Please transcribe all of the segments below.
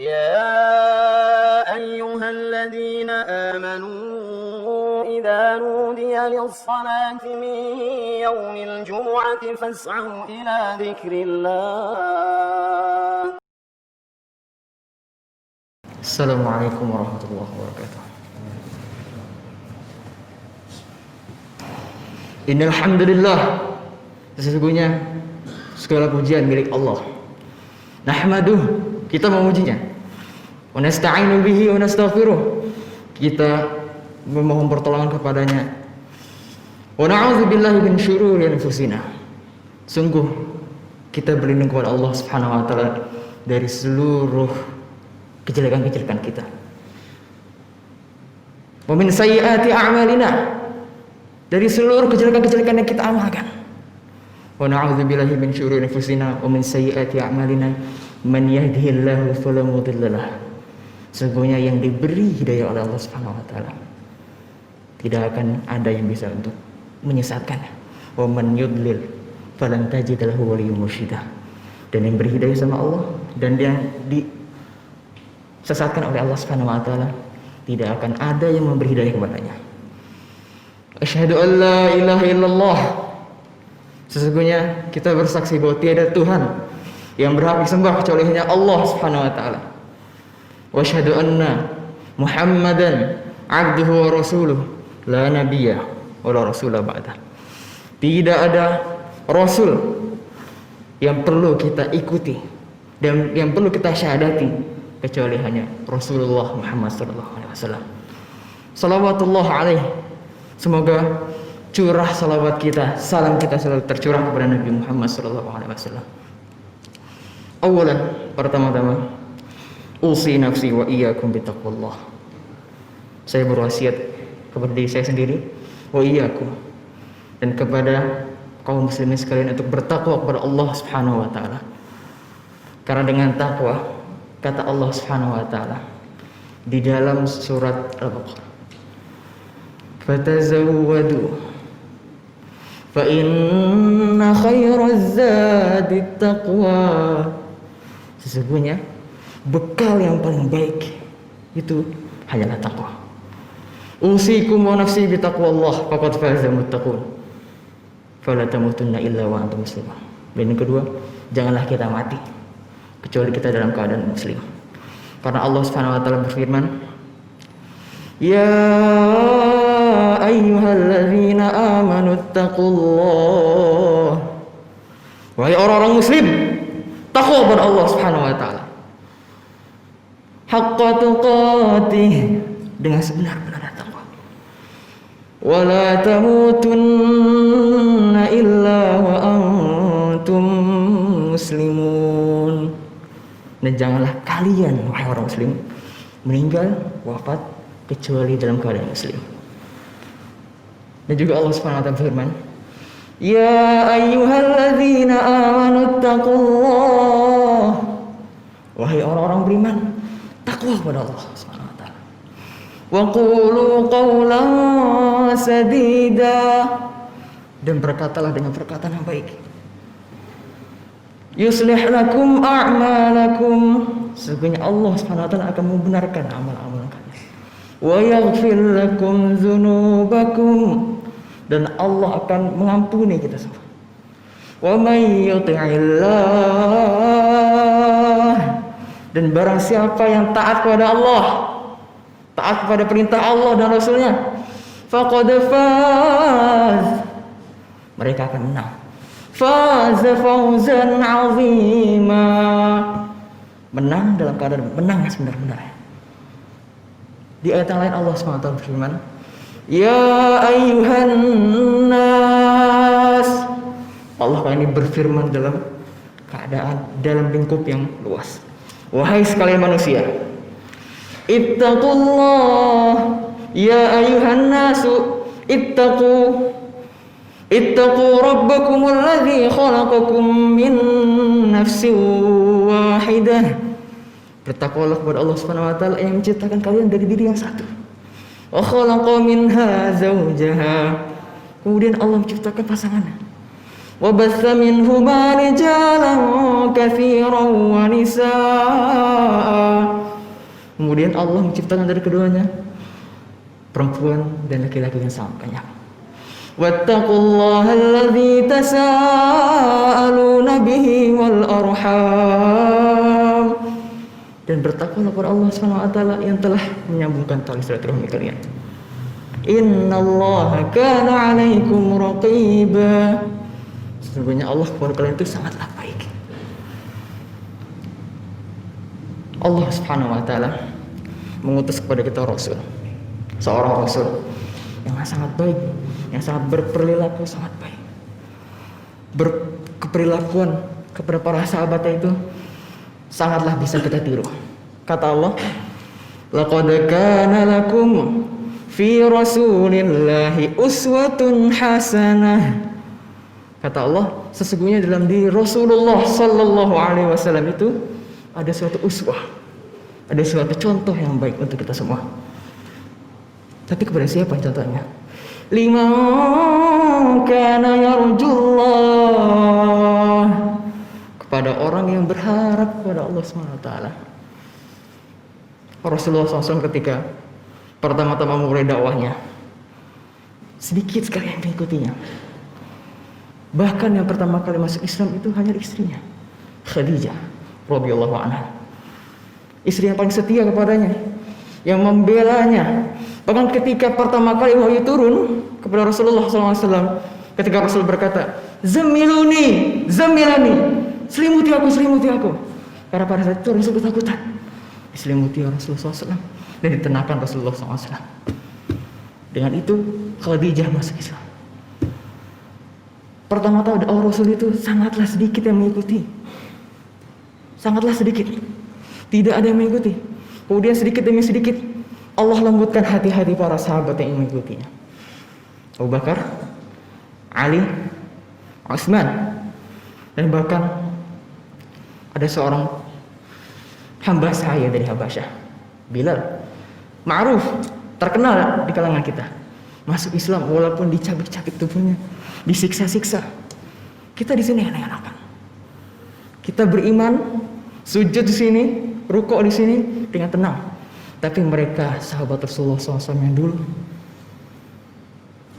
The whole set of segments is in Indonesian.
يا أيها الذين آمنوا إذا نودي للصلاة من يوم الجمعة فاسعوا إلى ذكر الله. Assalamualaikum warahmatullahi wabarakatuh. Innal hamdalillah, sesungguhnya segala pujian milik Allah. Nahmaduh, kita memujinya. Wa nasta'inu bihi wa nastaghfiruh, kita memohon pertolongan kepadanya. Wa na'udzu billahi min syururi anfusina, sungguh kita berlindung kepada Allah Subhanahu wa taala dari seluruh kejelekan-kejelekan kita. Wa min sayyiati a'malina, dari seluruh kejelekan-kejelekan yang kita amalkan. Wa na'udzu billahi min syururi anfusina wa min sayyiati a'malina man yahdihillahu fala mudhillalah. Sesungguhnya yang diberi hidayah oleh Allah Subhanahu wa taala, tidak akan ada yang bisa untuk menyesatkan. Wa man yudlil falan tajid lahu waliyyan mursyida. Dan yang beri hidayah sama Allah dan yang disesatkan oleh Allah Subhanahu wa taala, tidak akan ada yang memberi hidayah kepadanya. Asyhadu an la ilaha illallah, sesungguhnya kita bersaksi bahwa tiada Tuhan yang berhak disembah kecuali hanya Allah Subhanahu wa taala. Wa asyhadu anna Muhammadan abduhu wa rasuluh la nabiyya wa la rasula ba'da. Tidak ada rasul yang perlu kita ikuti dan yang perlu kita syahadati kecuali hanya Rasulullah Muhammad sallallahu alaihi wasallam. Salawatullah alaihi, semoga curah salawat kita, salam kita selalu tercurah kepada Nabi Muhammad sallallahu alaihi wasallam. Awalan, pertama-tama, usi nafsi wa iyyakum bittaqwallah. Saya berwasiat kepada diri saya sendiri, wa iyyakum, dan kepada kaum muslimin sekalian untuk bertakwa kepada Allah Subhanahu wa taala. Karena dengan takwa, kata Allah Subhanahu wa taala di dalam surat Al-Baqarah, fatazawwadu fa inna khairaz zadi taqwa. Sesungguhnya bekal yang paling baik itu hanyalah takwa. Usikum wa nafsi bi taqwallah faqad faza muttaqun fala tamutunna illa wa antum muslimun. Dan yang kedua, janganlah kita mati kecuali kita dalam keadaan muslim. Karena Allah Subhanahu wa taala berfirman, ya ayyuhalladzina amanu taqullah. Wahai orang-orang muslim, takwa kepada Allah Subhanahu wa taala haqqa tuqatih, dengan sebenar-benarnya takwa. Wala tamutunna illa wa antum muslimun. Dan janganlah kalian, wahai orang muslim, meninggal wafat kecuali dalam keadaan muslim. Dan juga Allah Subhanahu wa taala berfirman, ya ayyuhalladzina amanu taqullah. Wahai orang-orang beriman, takwa kepada Allah Subhanahu wa taala. Wa qulu qawlan sadida, dan berkatalah dengan perkataan yang baik. Yuslih lakum a'malakum, sesungguhnya Allah Subhanahu wa taala akan membenarkan amal-amal kalian. Wa yaghfir lakum dzunubakum, dan Allah akan mengampuni kita semua. Wa may yuti'illah, dan barang siapa yang taat kepada Allah, taat kepada perintah Allah dan Rasulnya, faqad faz, mereka akan menang. Faz fawzan 'azima, menang dalam keadaan menang sebenar-benarnya. Di ayat yang lain Allah SWT berfirman, ya ayyuhan nas. Allah kali ini berfirman dalam keadaan, dalam lingkup yang luas. Wahai sekalian manusia, ittaqullah ya ayyuhan nasu, ittaqu rabbakumul ladzi khalaqakum min nafsin wahidah. Bertakwalah kepada Allah Subhanahu wa taala yang menciptakan kalian dari diri yang satu. Wa khalaqa minha zawjaha, kemudian Allah menciptakan pasangannya. Wa batha minhuma rijalan katsiran wa nisaa, Kemudian Allah menciptakan dari keduanya perempuan dan laki-laki yang sangat banyak. Wattaqullaha alladzi tasaaluna bihi wal arham. Dan bertakwalah kepada Allah Subhanahu wa taala yang telah menyambungkan tali silaturahmi kalian. Innallaha kana 'alaikum raqiba. Sesungguhnya Allah kepada kalian itu sangatlah baik. Allah Subhanahu wa taala mengutus kepada kita rasul, seorang rasul yang sangat baik, yang sangat berperilaku sangat baik. Berkeperilakuan kepada para sahabatnya itu sangatlah bisa kita tiru. Kata Allah, laqad kana lakum fi rasulillahi uswatun hasanah. Kata Allah, sesungguhnya dalam diri Rasulullah sallallahu alaihi wasallam itu ada suatu uswah, ada suatu contoh yang baik untuk kita semua. Tapi kepada siapa contohnya? Liman kana yarjullah, kepada orang yang berharap kepada Allah Subhanahu wa taala. Rasulullah SAW ketika pertama-tama mulai dakwahnya, sedikit sekali yang mengikutinya. Bahkan yang pertama kali masuk Islam itu hanya istrinya, Khadijah radhiyallahu anha. Istri yang paling setia kepadanya, yang membelanya. Bahkan ketika pertama kali wahyu turun kepada Rasulullah SAW, ketika Rasul berkata, Zamiluni, zamilani, selimuti aku. Karena pada saat itu Rasul ketakutan. Diselimuti Rasulullah SAW dan ditenangkan Rasulullah SAW. Dengan itu Khadijah masuk Islam. Pertama-tama dakwah Rasul itu sangatlah sedikit yang mengikuti. Sangatlah sedikit. Tidak ada yang mengikuti. Kemudian sedikit demi sedikit Allah lembutkan hati-hati para sahabat yang mengikutinya. Abu Bakar, Ali, Utsman, dan bahkan ada seorang hamba saya dari Habasyah, Bilal, ma'ruf, terkenal di kalangan kita, masuk Islam walaupun dicabik-cabik tubuhnya, disiksa-siksa. Kita di sini enak-enakan. Kita beriman, sujud di sini, rukuk di sini dengan tenang. Tapi mereka sahabat Rasulullah SAW yang dulu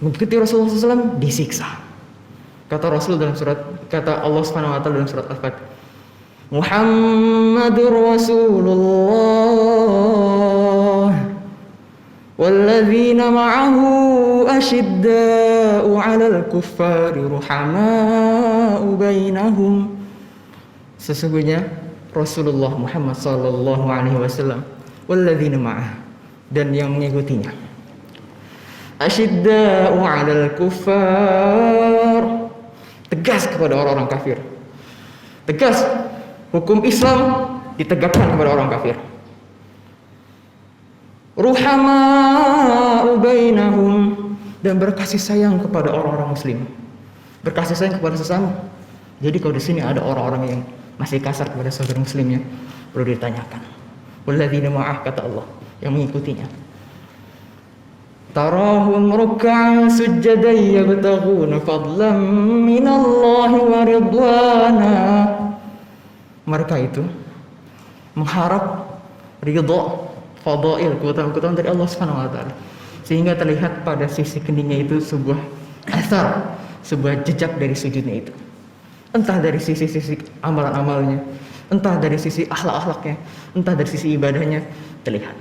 mengikuti Rasulullah SAW disiksa. Kata Rasul dalam surat, kata Allah Subhanahu wa taala dalam surat Al-Fatih, Muhammadur Rasulullah walladzina ma'ahu asyidda'u 'alal kuffari ruhama'u bainahum. Sesungguhnya Rasulullah Muhammad sallallahu alaihi wasallam walladzina ma'ah, dan yang mengikutinya, asyidda'u 'alal kuffar, tegas kepada orang-orang kafir. Tegas, hukum Islam ditegakkan kepada orang kafir. Ruhama'u bainahum, dan berkasih sayang kepada orang-orang muslim. Berkasih sayang kepada sesama. Jadi kalau di sini ada orang-orang yang masih kasar kepada saudara muslimnya, perlu ditanyakan. Walladzina ma'ah, kata Allah, yang mengikutinya. Tarahum ruk'an sujjadan yabtaghuna fadlan minallahi wa ridwana. Mereka itu mengharap ridha, fadail, keutamaan dari Allah Subhanahu wa taala. Sehingga terlihat pada sisi keningnya itu sebuah asar, sebuah jejak dari sujudnya itu. Entah dari sisi-sisi amalan-amalnya, entah dari sisi akhlak-akhlaknya, entah dari sisi ibadahnya, terlihat.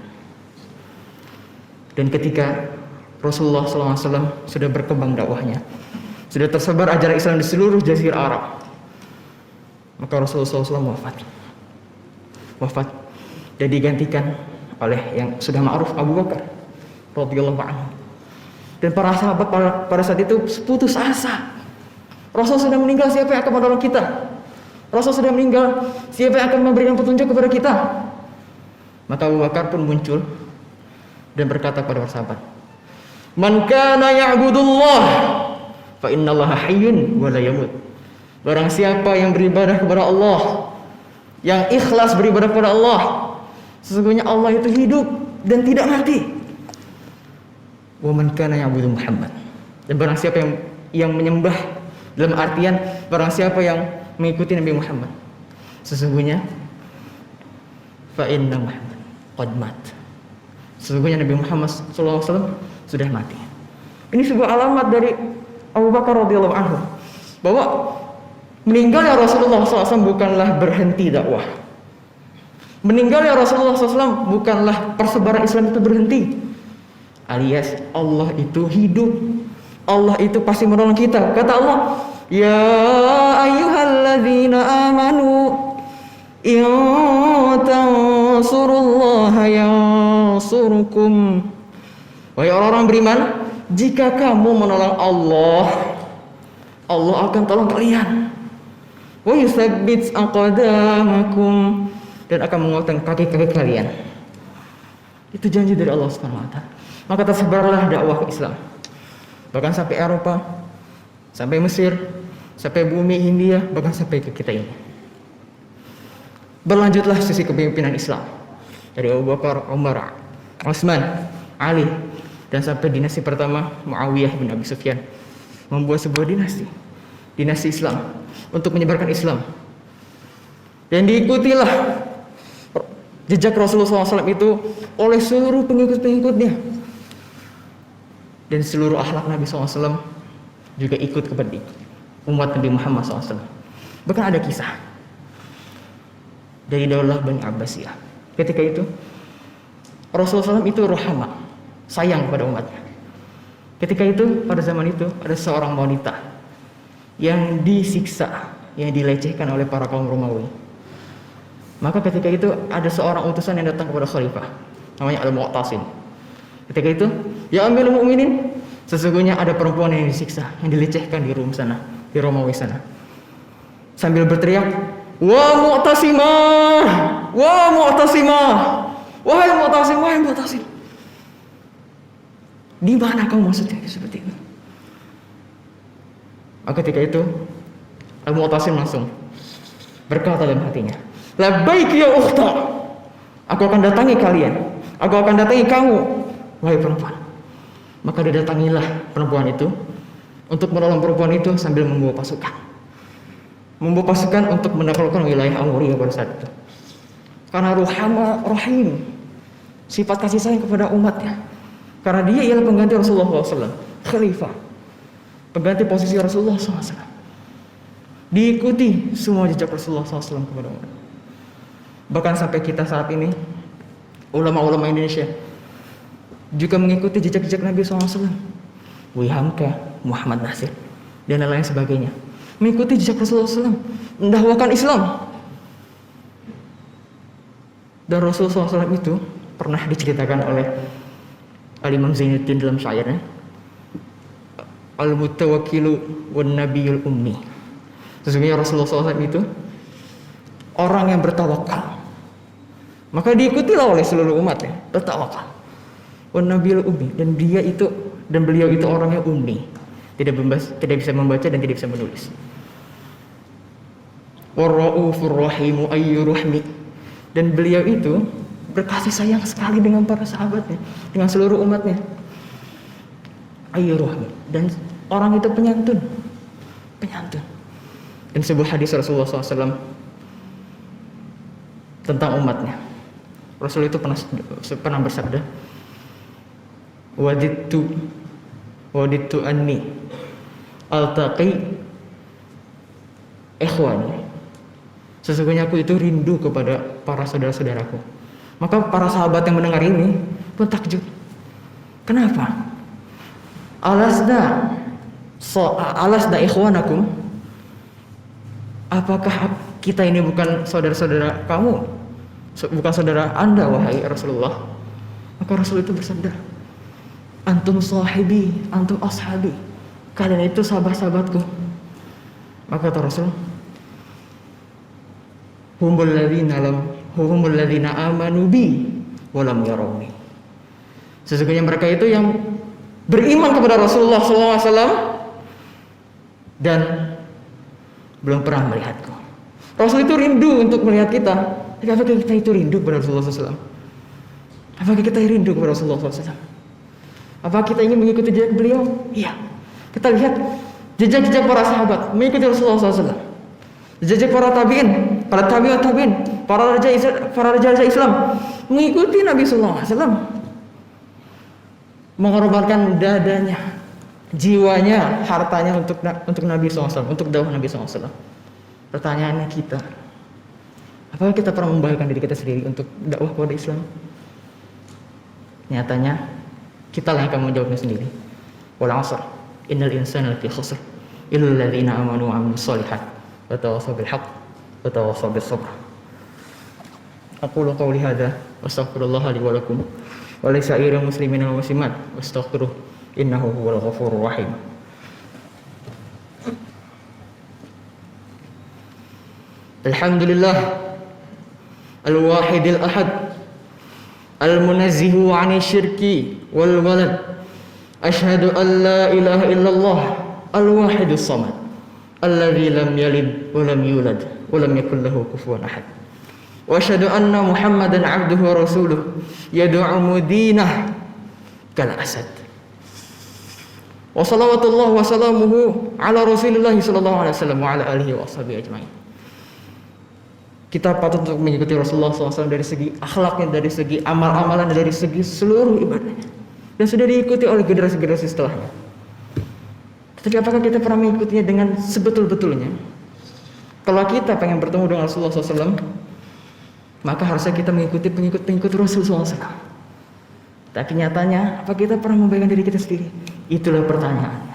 Dan ketika Rasulullah SAW sudah berkembang dakwahnya, sudah tersebar ajaran Islam di seluruh jazirah Arab, maka Rasulullah SAW wafat dan digantikan oleh yang sudah ma'ruf, Abu Bakar radhiyallahu anhu. Dan para sahabat pada saat itu putus asa. Rasul sudah meninggal, siapa yang akan menolong kita? Rasul sudah meninggal, siapa yang akan memberikan petunjuk kepada kita? Maka Abu Bakar pun muncul dan berkata kepada para sahabat, Man kana ya'budullah fa innallaha hayyun wa la yamut. Barang siapa yang beribadah kepada Allah, yang ikhlas beribadah kepada Allah, sesungguhnya Allah itu hidup dan tidak mati. Wa man kana ya'budu Muhammad. Dan barang siapa yang menyembah, dalam artian barang siapa yang mengikuti Nabi Muhammad, sesungguhnya fa inna Muhammad qad mat. Sesungguhnya Nabi Muhammad SAW sudah mati. Ini sebuah alamat dari Abu Bakar radhiyallahu anhu bahwa meninggalnya Rasulullah SAW bukanlah berhenti dakwah. Meninggalnya Rasulullah SAW bukanlah persebaran Islam itu berhenti. Alias Allah itu hidup. Allah itu pasti menolong kita. Kata Allah, ya ayyuhalladzina amanu in tansurullaha yansurukum. Wahai orang-orang beriman, jika kamu menolong Allah, Allah akan tolong kalian. Wa yutsabbit aqdamakum, dan akan menguatkan kaki-kaki kalian. Itu janji dari Allah Subhanahu wa taala. Maka tersebarlah dakwah Islam. Bahkan sampai Eropa, sampai Mesir, sampai bumi India, bahkan sampai ke kita ini. Berlanjutlah sisi kepemimpinan Islam dari Abu Bakar, Umar, Utsman, Ali, dan sampai dinasti pertama Muawiyah bin Abi Sufyan membuat sebuah dinasti Islam untuk menyebarkan Islam. Dan diikutilah jejak Rasulullah SAW itu oleh seluruh pengikut-pengikutnya, dan seluruh akhlak Nabi SAW juga ikut kepada umat Nabi Muhammad SAW. Bahkan ada kisah dari Daulah Bani Abbasiyah. Ketika itu Rasulullah SAW itu rahmah, sayang kepada umatnya. Ketika itu, pada zaman itu, ada seorang wanita yang disiksa, yang dilecehkan oleh para kaum Romawi. Maka ketika itu ada seorang utusan yang datang kepada khalifah, namanya Al-Mu'tasim. Ketika itu, ya Amirul Mukminin, sesungguhnya ada perempuan yang disiksa, yang dilecehkan di Rum sana, di Romawi sana. Sambil berteriak, wa Mu'tasimah, wa Mu'tasimah, wahai Mu'tasim, wahai Mu'tasim. Di mana kamu maksudnya seperti itu? Maka ketika itu Al-Mu'tasim langsung berkata dalam hatinya, labbaik ya ukhta, aku akan datangi kalian, aku akan datangi kamu, wahai perempuan. Maka didatangilah perempuan itu untuk menolong perempuan itu sambil membawa pasukan untuk menaklukkan wilayah Amuria pada saat itu. Karena ruhama rahim, sifat kasih sayang kepada umatnya. Karena dia ialah pengganti Rasulullah SAW, khalifah, pengganti posisi Rasulullah SAW. Diikuti semua jejak Rasulullah SAW kepada umat. Bahkan sampai kita saat ini, ulama-ulama Indonesia juga mengikuti jejak-jejak Nabi SAW. Wi Hamka, Muhammad Nasir, dan lain sebagainya. Mengikuti jejak Rasulullah SAW, mendakwakan Islam. Dan Rasulullah SAW itu pernah diceritakan oleh Al-Imam Zainuddin dalam syairnya, Al-Mutawakkilu wan Nabiyul Ummi. Sesungguhnya Rasulullah SAW itu orang yang bertawakal. Maka diikutilah oleh seluruh umatnya, bertawakal. Wan Nabiyul Ummi, dan beliau itu orangnya ummi, tidak bisa membaca dan tidak bisa menulis. War-Raufur Rahimu ayyurahmi, dan beliau itu berkasih sayang sekali dengan para sahabatnya, dengan seluruh umatnya. Ayyurahmi, dan orang itu penyantun. Dan sebuah hadis Rasulullah SAW tentang umatnya, Rasul itu pernah bersabda, Wadittu anni altaqi ikhwani. Sesungguhnya aku itu rindu kepada para saudara-saudaraku. Maka para sahabat yang mendengar ini pun takjub. Kenapa? Alasda ikhwanakum. Apakah kita ini bukan saudara-saudara kamu? Bukan saudara Anda, wahai Rasulullah? Maka Rasul itu bersabda, antum sahibi, antum ashabi. Kalian itu sahabat-sahabatku. Maka kata Rasul, humul ladzina amanu bi wa lam yarawni. Sesungguhnya mereka itu yang beriman kepada Rasulullah SAW dan belum pernah melihatku. Rasul itu rindu untuk melihat kita. Tapi apakah kita itu rindu kepada Rasulullah SAW? Apakah kita rindu kepada Rasulullah SAW? Apakah kita ingin mengikuti jejak beliau? Iya. Kita lihat jejak-jejak para sahabat mengikuti Rasulullah SAW. Jejak para tabi'in para tabi'in, para raja Islam mengikuti Nabi sallallahu alaihi wasallam. Mengorbankan dadanya, jiwanya, hartanya untuk Nabi SAW, untuk dakwah Nabi SAW. Pertanyaannya kita, apakah kita pernah membahayakan diri kita sendiri untuk dakwah kepada Islam? Nyatanya kita lah yang akan menjawabnya sendiri. Wal 'asr, innal insana lafi khusr, illal ladzina amanu wa 'amilus shalihat wa tawassaw bil haqq wa tawassaw bis sabr. Aqulu qawli hadza wa astaghfirullah li wa lakum wa li sa'iril muslimina wal muslimat wastaghfiruh innahu huwal ghafurur rahim. Alhamdulillah al-wahidil ahad al-munazzihu 'anil syirki wal walad. Asyhadu an la ilaha illallah al-wahidus samad alladzi lam yalid wa lam yulad wa lam yakul lahu kufuwan ahad. Wa asyhadu anna Muhammadan 'abduhu wa rasuluh yad'u mudinah kal asad. Wa salawatullah wa salamuhu ala Rasulillah sallallahu alaihi wasallam wa ala alihi wa sahbihi ajmain. Kita patut untuk mengikuti Rasulullah SAW dari segi akhlaknya, dari segi amal-amalan, dari segi seluruh ibadahnya, dan sudah diikuti oleh generasi-generasi setelahnya. Tetapi apakah kita pernah mengikutinya dengan sebetul-betulnya? Kalau kita pengen bertemu dengan Rasulullah SAW, maka harusnya kita mengikuti pengikut Rasulullah SAW. Tapi nyatanya, apa kita pernah membayangkan diri kita sendiri? Itulah pertanyaannya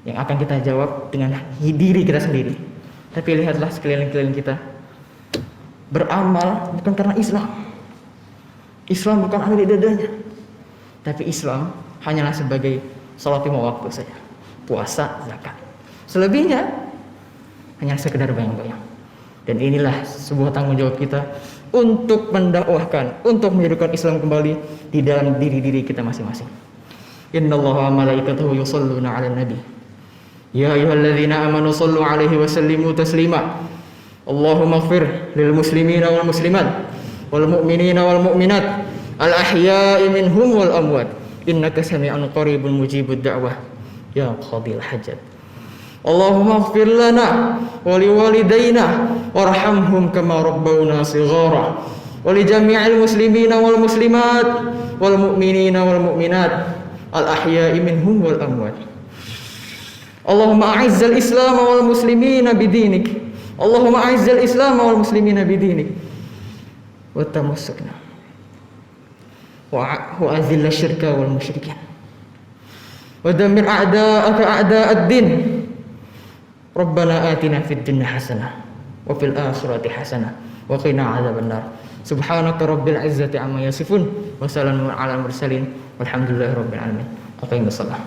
yang akan kita jawab dengan diri kita sendiri. Tapi lihatlah sekeliling-keliling kita, beramal bukan karena Islam. Islam bukan ada di dadanya, tapi Islam hanyalah sebagai salat lima waktu saja, puasa, zakat. Selebihnya hanya sekedar bayang-bayang. Dan inilah sebuah tanggung jawab kita untuk mendakwahkan, untuk menjadikan Islam kembali di dalam diri-diri kita masing-masing. Innallaha wa malaikatahu yusholluna 'alan nabi. Ya ayyuhalladzina amanu shallu 'alaihi wa sallimu taslima. Allahumma ighfir lil muslimina wal muslimat wal mu'minina wal mu'minat al ahya'i minhum wal amwat innaka sami'un qaribun mujibud da'wah ya qadil hajat. Allahumma ighfir lana wa liwalidayna warhamhum kama rabbawna shighara wa li jami'il muslimina wal muslimat wal mu'minina wal mu'minat al ahya'i minhum wal amwat. Allahumma a'izzal Islam wal muslimina bidinik. Allahumma a'izzal Islam wal muslimina bidinik. Wa tamassakna. Wa azil syirka wal musyrikin. Wa dammir a'da'aka a'da'ad din. Rabbana atina fid dunya hasanah wa fil akhirati hasanah wa qina 'adzaban nar. Subhanaka rabbil izzati amma yasifun wa salamun 'alal mursalin walhamdulillahi rabbil alamin. Aqimus shalah.